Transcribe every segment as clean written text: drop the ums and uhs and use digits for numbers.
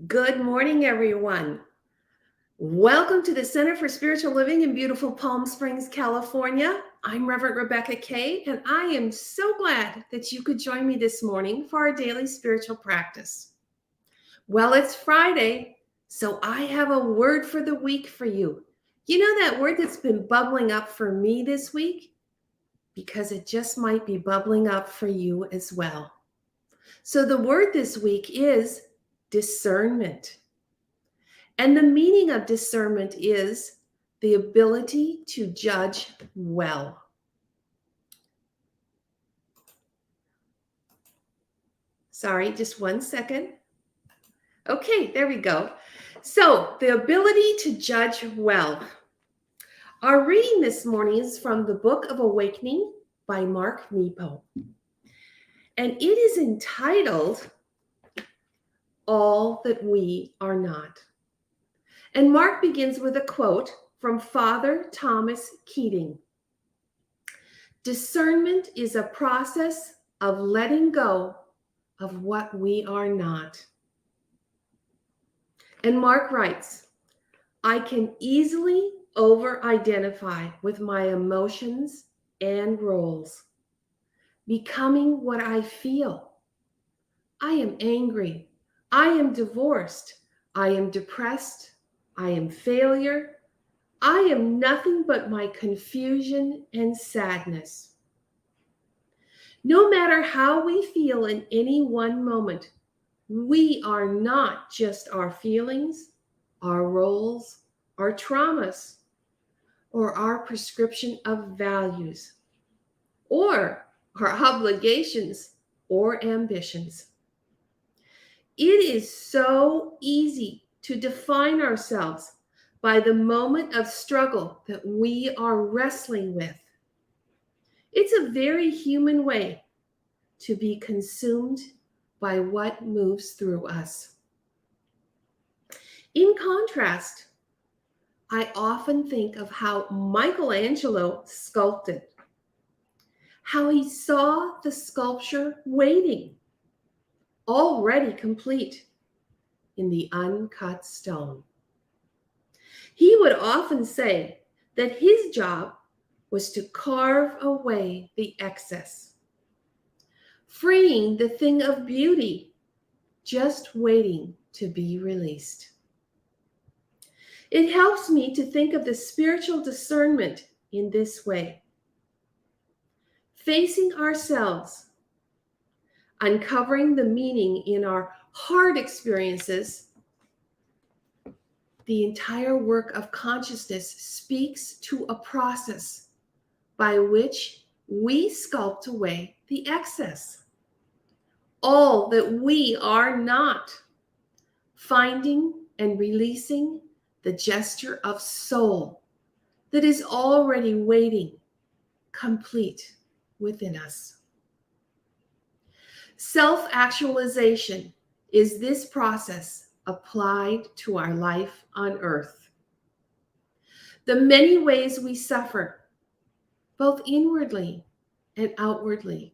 Good morning, everyone. Welcome to the Center for Spiritual Living in beautiful Palm Springs, California. I'm Reverend Rebecca Kay, and I am so glad that you could join me this morning for our daily spiritual practice. Well, it's Friday, so I have a word for the week for you. You know that word that's been bubbling up for me this week? Because it just might be bubbling up for you as well. So the word this week is discernment. And the meaning of discernment is the ability to judge well. Sorry, just one second. Okay, there we go. So, the ability to judge well. Our reading this morning is from the Book of Awakening by Mark Nepo. And it is entitled, All That We Are Not. And Mark begins with a quote from Father Thomas Keating. Discernment is a process of letting go of what we are not. And Mark writes, I can easily over-identify with my emotions and roles, becoming what I feel. I am angry. I am divorced. I am depressed. I am failure. I am nothing but my confusion and sadness. No matter how we feel in any one moment, we are not just our feelings, our roles, our traumas, or our prescription of values, or our obligations or ambitions. It is so easy to define ourselves by the moment of struggle that we are wrestling with. It's a very human way to be consumed by what moves through us. In contrast, I often think of how Michelangelo sculpted, how he saw the sculpture waiting, already complete in the uncut stone. He would often say that his job was to carve away the excess, freeing the thing of beauty just waiting to be released. It helps me to think of the spiritual discernment in this way. Facing ourselves, uncovering the meaning in our hard experiences, the entire work of consciousness speaks to a process by which we sculpt away the excess. All that we are not, finding and releasing the gesture of soul that is already waiting, complete within us. Self-actualization is this process applied to our life on earth. The many ways we suffer, both inwardly and outwardly,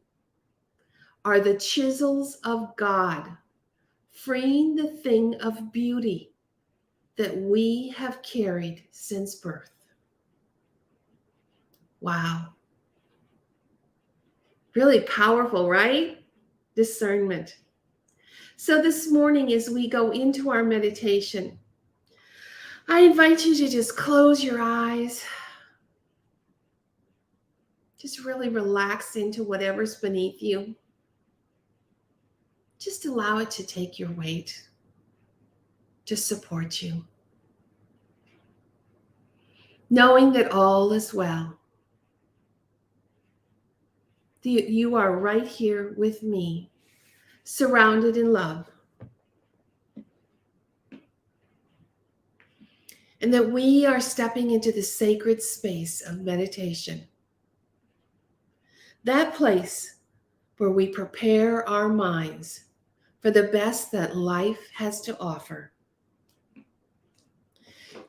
are the chisels of God, freeing the thing of beauty that we have carried since birth. Wow. Really powerful, right? Discernment. So this morning, as we go into our meditation, I invite you to just close your eyes. Just really relax into whatever's beneath you. Just allow it to take your weight, to support you. Knowing that all is well. You are right here with me, surrounded in love. And that we are stepping into the sacred space of meditation. That place where we prepare our minds for the best that life has to offer.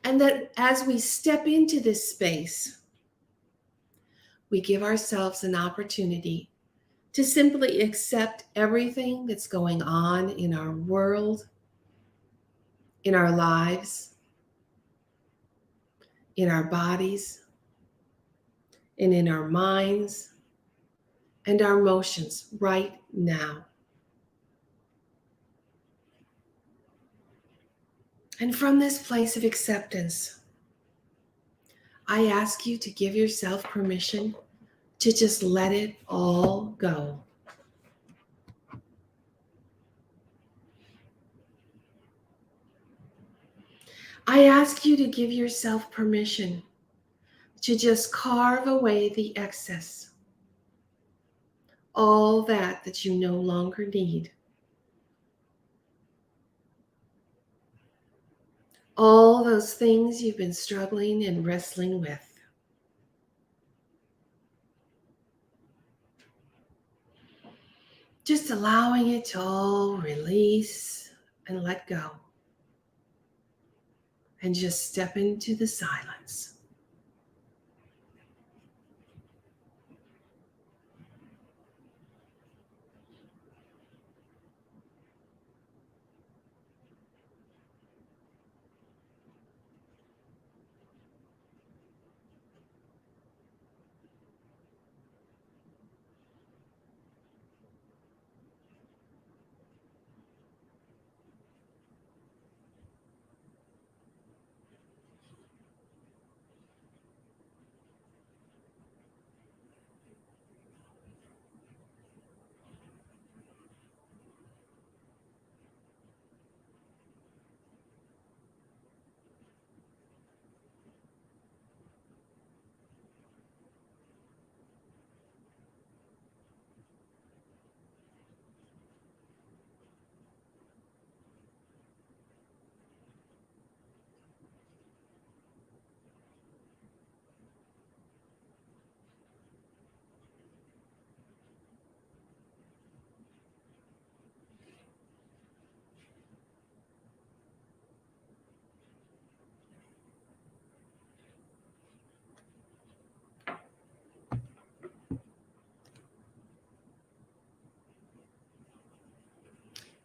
And that as we step into this space, we give ourselves an opportunity to simply accept everything that's going on in our world, in our lives, in our bodies, and in our minds and our emotions right now. And from this place of acceptance, I ask you to give yourself permission to just let it all go. I ask you to give yourself permission to just carve away the excess, all that you no longer need, all those things you've been struggling and wrestling with. Just allowing it to all release and let go. And just step into the silence.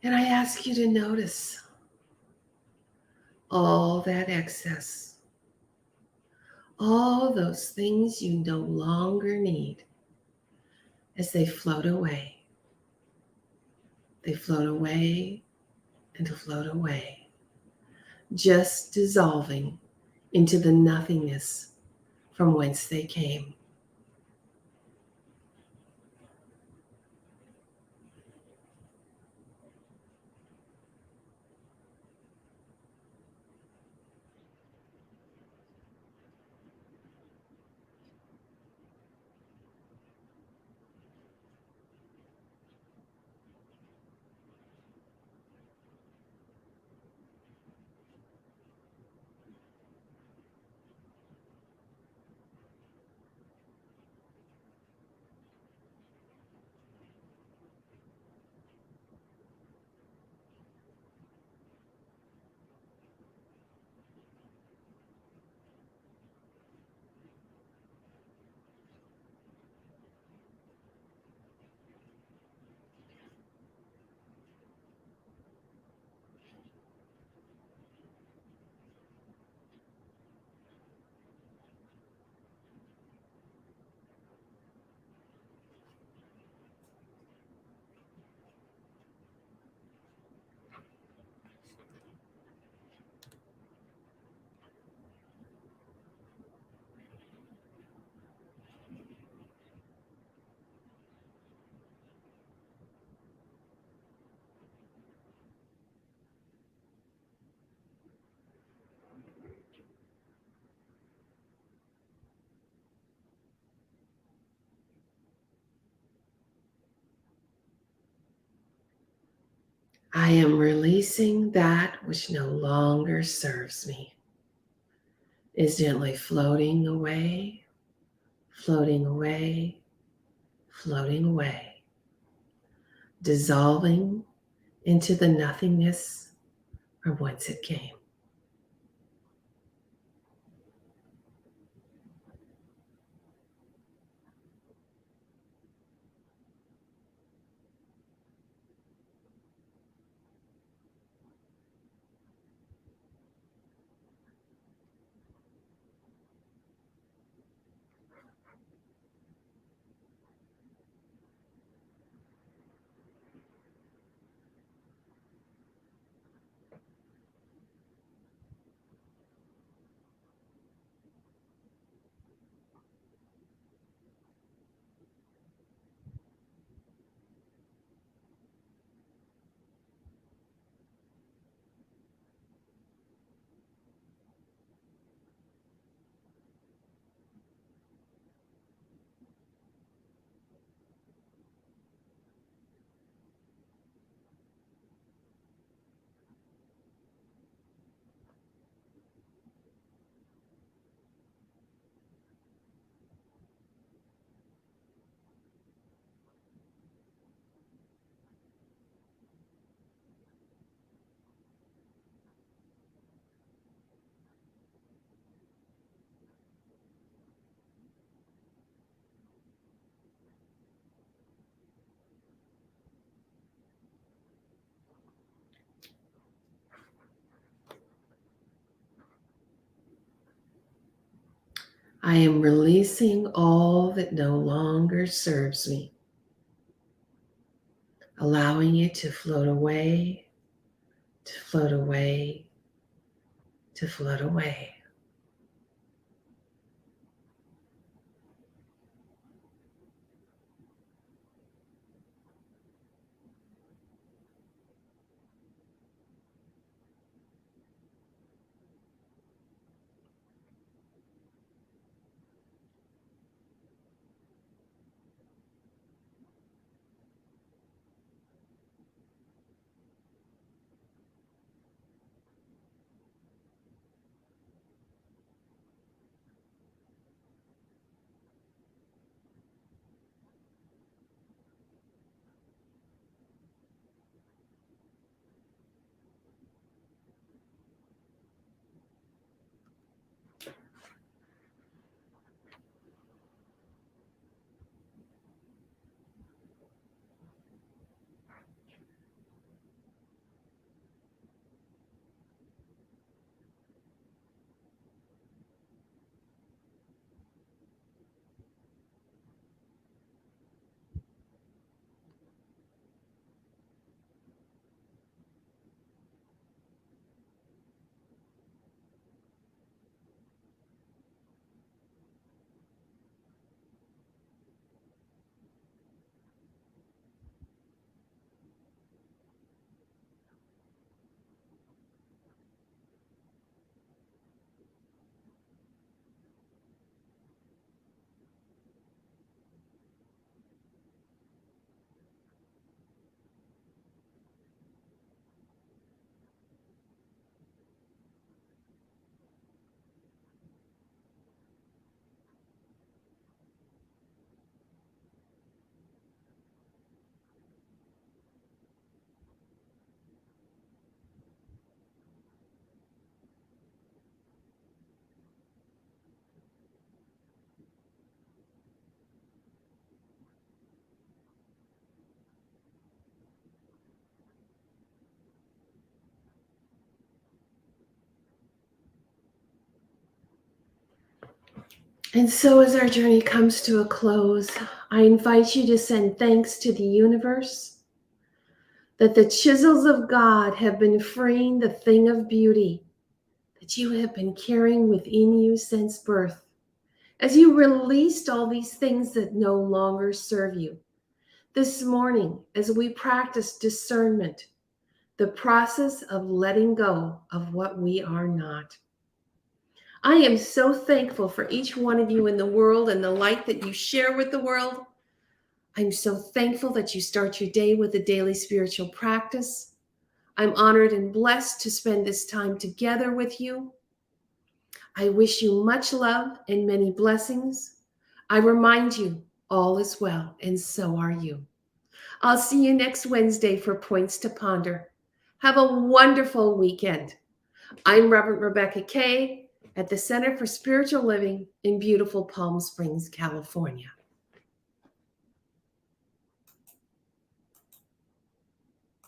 And I ask you to notice all that excess, all those things you no longer need as they float away. They float away and float away, just dissolving into the nothingness from whence they came. I am releasing that which no longer serves me. Is gently floating away, floating away, floating away, dissolving into the nothingness from whence it came. I am releasing all that no longer serves me, allowing it to float away, to float away, to float away. And so, as our journey comes to a close, I invite you to send thanks to the universe that the chisels of God have been freeing the thing of beauty that you have been carrying within you since birth. As you released all these things that no longer serve you. This morning, as we practice discernment, the process of letting go of what we are not. I am so thankful for each one of you in the world and the light that you share with the world. I'm so thankful that you start your day with a daily spiritual practice. I'm honored and blessed to spend this time together with you. I wish you much love and many blessings. I remind you, all is well, and so are you. I'll see you next Wednesday for Points to Ponder. Have a wonderful weekend. I'm Reverend Rebecca Kay at the Center for Spiritual Living in beautiful Palm Springs, California.